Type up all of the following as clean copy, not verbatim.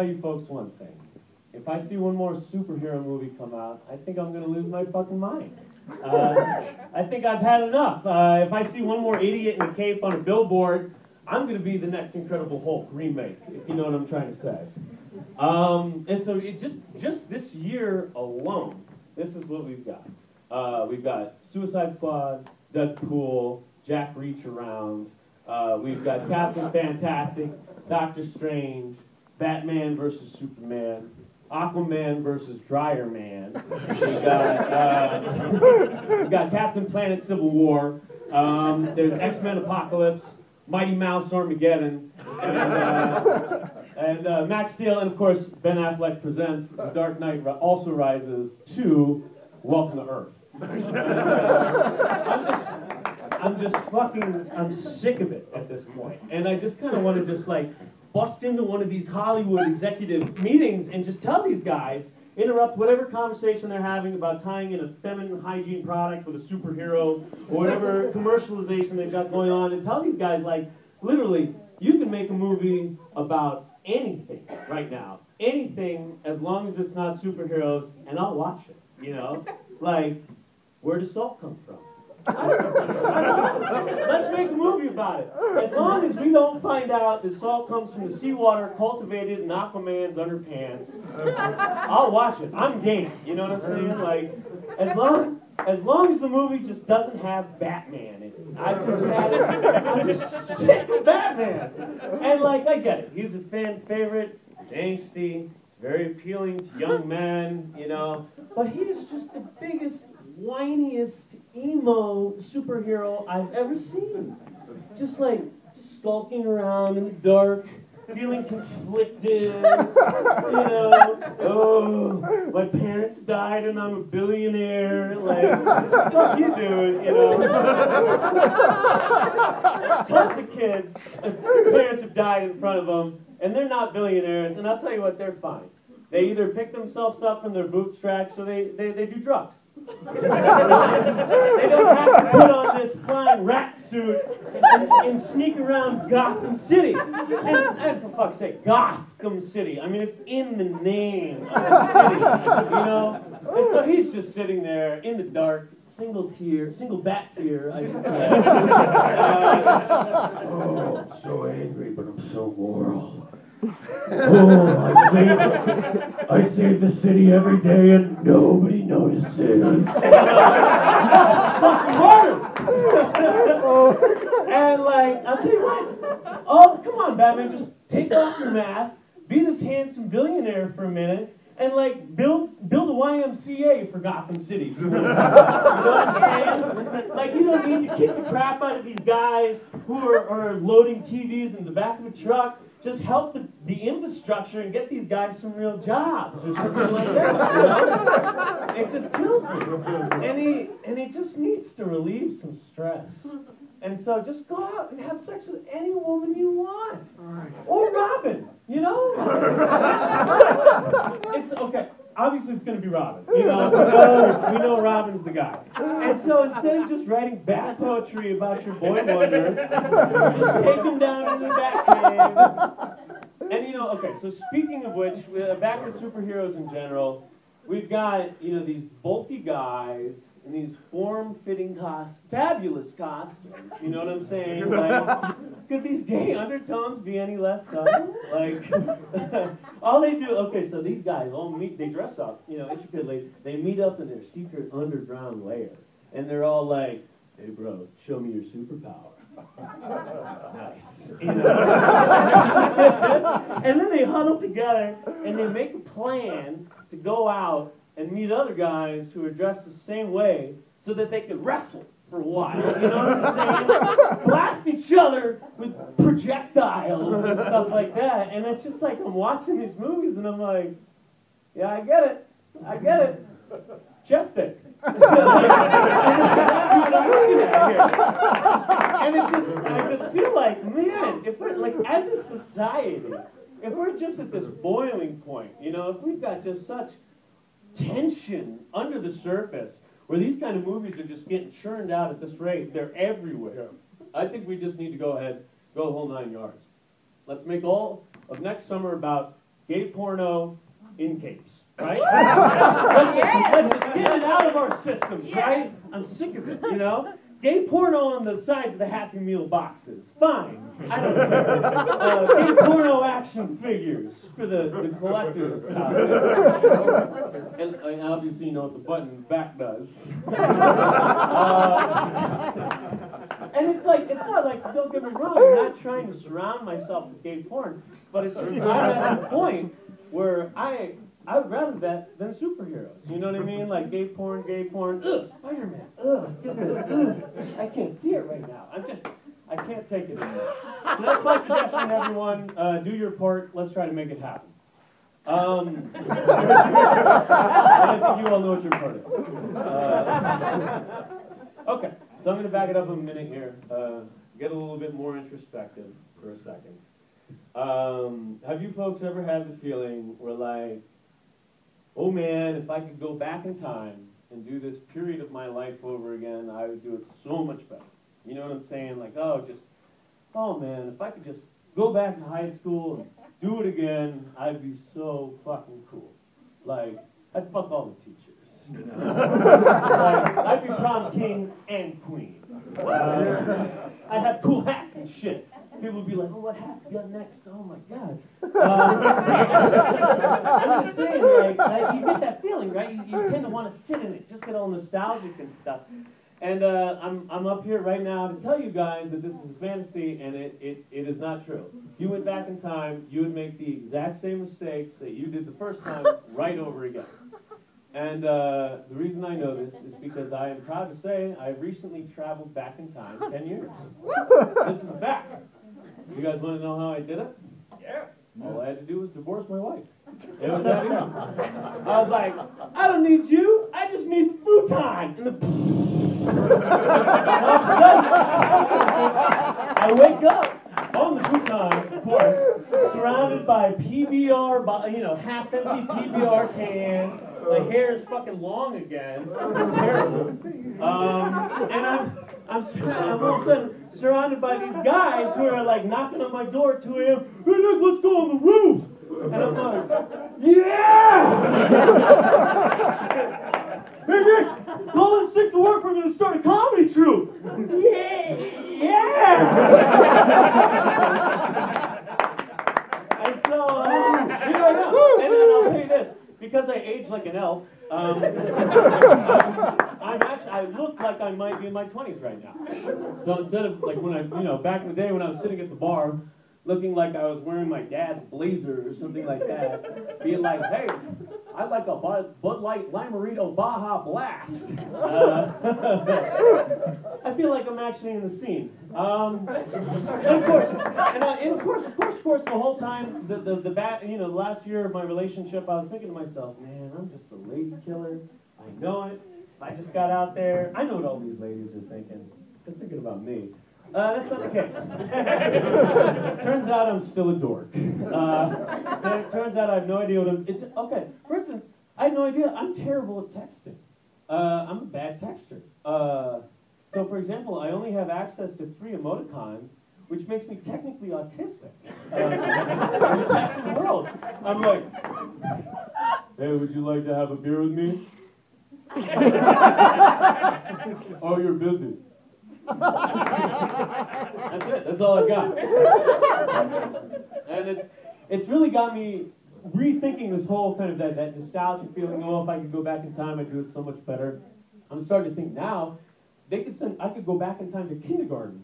tell you folks one thing. If I see one more superhero movie come out, I think I'm going to lose my fucking mind. I think I've had enough. If I see one more idiot in a cape on a billboard, I'm going to be the next Incredible Hulk remake, if you know what I'm trying to say. And so it just this year alone, this is what we've got. We've got Suicide Squad, Deadpool, Jack Reach Around. We've got Captain Fantastic, Doctor Strange, Batman versus Superman, Aquaman versus Dryer Man. We've got Captain Planet Civil War. There's X-Men Apocalypse, Mighty Mouse Armageddon, and Max Steel, and of course Ben Affleck presents The Dark Knight Also Rises 2, Welcome to Earth. I'm sick of it at this point. And I just kind of want to just like bust into one of these Hollywood executive meetings and just tell these guys, interrupt whatever conversation they're having about tying in a feminine hygiene product with a superhero or whatever commercialization they've got going on, and tell these guys, like, literally, you can make a movie about anything right now. Anything, as long as it's not superheroes, and I'll watch it, you know? Like, where does salt come from? Let's make a movie about it. As long as we don't find out that salt comes from the seawater cultivated in Aquaman's underpants, I'll watch it. I'm game. You know what I'm saying? Like, as long as the movie just doesn't have Batman in it. I'm just sick of Batman. And like, I get it. He's a fan favorite. He's angsty. He's very appealing to young men, you know. But he is just the biggest, whiniest emo superhero I've ever seen. Just like skulking around in the dark, feeling conflicted, you know, oh, my parents died and I'm a billionaire, like, fuck you, dude, you know. Tons of kids, parents have died in front of them, and they're not billionaires, and I'll tell you what, they're fine. They either pick themselves up from their bootstraps or they do drugs. They don't have to put on this flying rat suit and sneak around Gotham City. And for fuck's sake, Gotham City. I mean, it's in the name of the city, you know? And so he's just sitting there in the dark, single bat tear, I should say. Oh, I'm so angry, but I'm so moral. Oh, I save the city every day and nobody notices. Fucking murder! And like, I'll tell you what. Oh, come on, Batman, just take off your mask, be this handsome billionaire for a minute, and like build a YMCA for Gotham City. You know what I'm saying? Like, you don't need to kick the crap out of these guys who are loading TVs in the back of a truck. Just help the infrastructure and get these guys some real jobs or something like that, you know? It just kills me. And he just needs to relieve some stress. And so just go out and have sex with any woman you want. Or Robin, you know? It's okay. Obviously, it's going to be Robin. You know, we know Robin's the guy. And so instead of just writing bad poetry about your boy wonder, just take him down into the Batcave. And you know, okay. So speaking of which, back to superheroes in general, we've got these bulky guys in these form-fitting fabulous costumes. You know what I'm saying? Like, could these gay undertones be any less subtle? Like, all they do, okay, so these guys all meet, they dress up, intricately, they meet up in their secret underground lair, and they're all like, hey bro, show me your superpower. Nice. And then they huddle together, and they make a plan to go out and meet other guys who are dressed the same way so that they could wrestle for a while. You know what I'm saying? Blast each other with projectiles and stuff like that. And it's just like, I'm watching these movies and I'm like, yeah, I get it. Chest stick. And I just feel like, man, if we're like, as a society, if we're just at this boiling point, if we've got just such tension under the surface, where these kind of movies are just getting churned out at this rate, they're everywhere. I think we just need to go ahead, go the whole 9 yards. Let's make all of next summer about gay porno in capes, right? let's just get it out of our systems, right? I'm sick of it, you know? Gay porno on the sides of the Happy Meal boxes. Fine. I don't care. Gay porno action figures for the collectors out there. And obviously you know what the button in the back does. And it's not like, don't get me wrong, I'm not trying to surround myself with gay porn, but it's just I'm at a point where I would rather that than superheroes. You know what I mean? Like gay porn, ugh, Spider-Man, ugh, I can't see it right now. I can't take it anymore. So that's my suggestion, everyone. Do your part. Let's try to make it happen. I think you all know what your part is. Okay, so I'm going to back it up a minute here. Get a little bit more introspective for a second. Have you folks ever had the feeling where like, oh man, if I could go back in time and do this period of my life over again, I would do it so much better. You know what I'm saying? Like, oh man, if I could just go back to high school and do it again, I'd be so fucking cool. Like, I'd fuck all the teachers. You know? Like, I'd be prom king and queen. I'd have cool hats and shit. People would be like, oh, what hats you got next? Oh my God. I'm just saying, like, you get that feeling, right? You tend to want to sit in it, just get all nostalgic and stuff. And I'm up here right now to tell you guys that this is a fantasy, and it is not true. If you went back in time, you would make the exact same mistakes that you did the first time right over again. And the reason I know this is because I am proud to say I recently traveled back in time 10 years. This is a fact. You guys want to know how I did it? Yeah. All I had to do was divorce my wife. It was that easy. I was like, I don't need you. I just need the futon. And all of a sudden, I wake up on the futon, of course, surrounded by PBR, half-empty PBR cans. My hair is fucking long again. It's terrible. And I'm all of a sudden surrounded by these guys who are like knocking on my door at 2 a.m. Hey, Nick, let's go on the roof. And I'm like, yeah! Hey, Nick, call in sick to work. We're going to start a comedy troupe. Yeah! And so, here I am. And I'll tell you this. Because I age like an elf, I look like I might be in my 20s right now. So instead of like when back in the day when I was sitting at the bar, looking like I was wearing my dad's blazer or something like that, being like, hey, I'd like a Bud Light Limerito Baja Blast. I feel like I'm actually in the scene. And of course, the whole time, the last year of my relationship, I was thinking to myself, man, I'm just a lady killer. I know it. If I just got out there, I know what all these ladies are thinking. They're thinking about me. That's not the case. Turns out I'm still a dork. It turns out I have no idea what okay, for instance, I had no idea. I'm terrible at texting. I'm a bad texter. So, for example, I only have access to 3 emoticons, which makes me technically autistic in the texting world. I'm like, hey, would you like to have a beer with me? Oh, you're busy. That's it. That's all I've got. And it's really got me rethinking this whole kind of that nostalgic feeling. Oh, if I could go back in time, I'd do it so much better. I'm starting to think now, I could go back in time to kindergarten,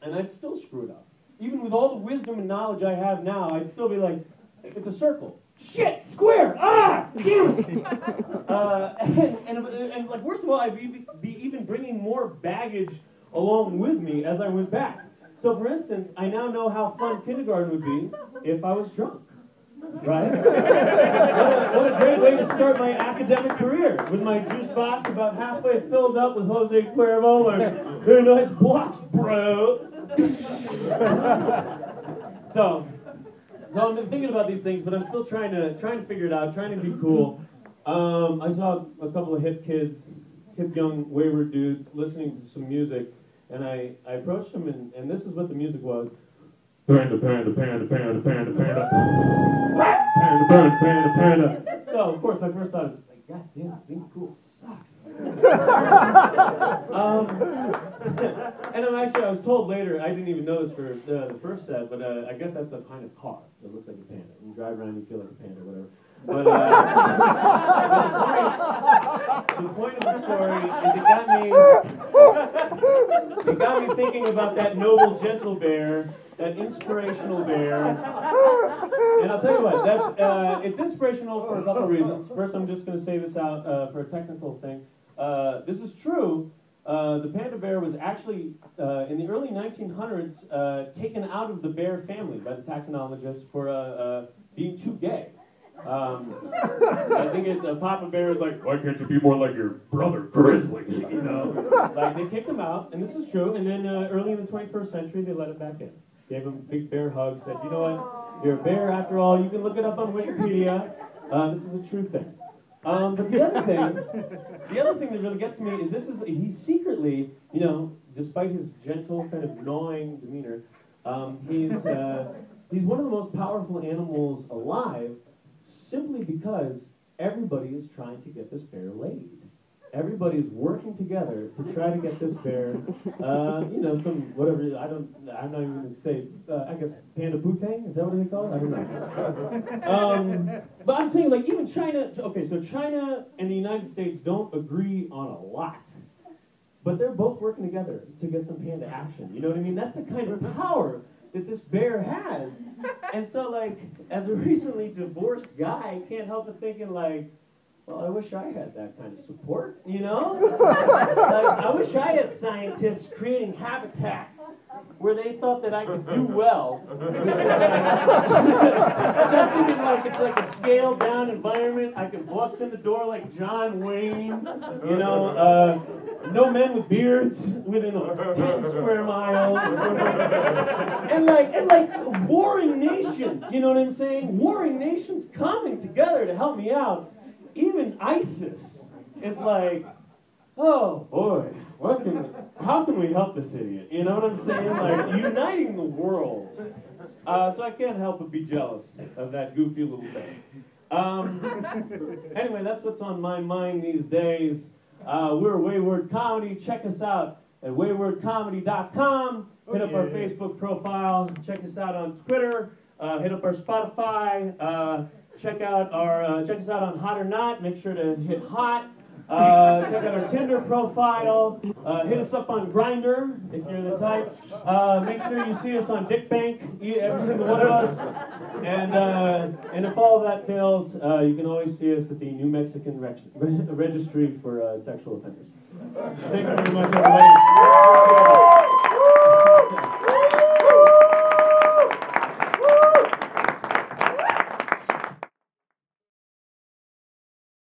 and I'd still screw it up. Even with all the wisdom and knowledge I have now, I'd still be like, it's a circle. Shit, square! Ah, damn it! And like, worst of all, I'd be even bringing more baggage along with me as I went back. So, for instance, I now know how fun kindergarten would be if I was drunk. Right? What a great way to start my academic career, with my juice box about halfway filled up with Jose Cuervo, like, hey, nice blocks, bro. So I've been thinking about these things, but I'm still trying to figure it out, trying to be cool. I saw a couple of hip young wayward dudes listening to some music, and I approached them, and this is what the music was. Panda, panda, panda, panda, panda, panda. panda. So, of course, my first thought is, like, God damn, being cool sucks. And I was told later, I didn't even know this for the first set, but I guess that's a kind of car that looks like a panda. When you drive around, you feel like a panda, whatever. But the point of the story is it got me thinking about that noble, gentle bear, that inspirational bear. And I'll tell you what, it's inspirational for a couple of reasons. First, I'm just going to say this out for a technical thing. This is true. The panda bear was actually, in the early 1900s, taken out of the bear family by the taxonomists for being too gay. I think it's Papa Bear is like, why can't you be more like your brother Grizzly? You know, like they kicked him out, and this is true. And then early in the 21st century, they let him back in. Gave him a big bear hug. Said, you know what? You're a bear after all. You can look it up on Wikipedia. This is a true thing. But the other thing that really gets to me is he's secretly, you know, despite his gentle kind of gnawing demeanor, he's one of the most powerful animals alive. Simply because everybody is trying to get this bear laid. Everybody's working together to try to get this bear, you know, some whatever. I'm not even going to say. I guess panda putang. Is that what they call it? I don't know. But I'm saying, like, even China. Okay, so China and the United States don't agree on a lot, but they're both working together to get some panda action. You know what I mean? That's the kind of power that this bear has. And so, like, as a recently divorced guy, I can't help but thinking, like, well, I wish I had that kind of support, you know? Like, I wish I had scientists creating habitats where they thought that I could do well. Which I'm thinking, like, it's like a scaled-down environment. I can bust in the door like John Wayne, you know, no men with beards within 10 square miles. And like warring nations, you know what I'm saying? Warring nations coming together to help me out. Even ISIS is like, oh boy, how can we help this idiot? You know what I'm saying? Like, uniting the world. So I can't help but be jealous of that goofy little thing. Anyway, that's what's on my mind these days. We're Wayward Comedy. Check us out at waywardcomedy.com. Hit up our Facebook profile. Check us out on Twitter. Hit up our Spotify. Check us out on Hot or Not. Make sure to hit hot. Check out our Tinder profile. Hit us up on Grindr if you're the type. Make sure you see us on Dick Bank, every single one of us. And if all of that fails, you can always see us at the New Mexican Registry for Sexual Offenders. Thanks very much, everybody.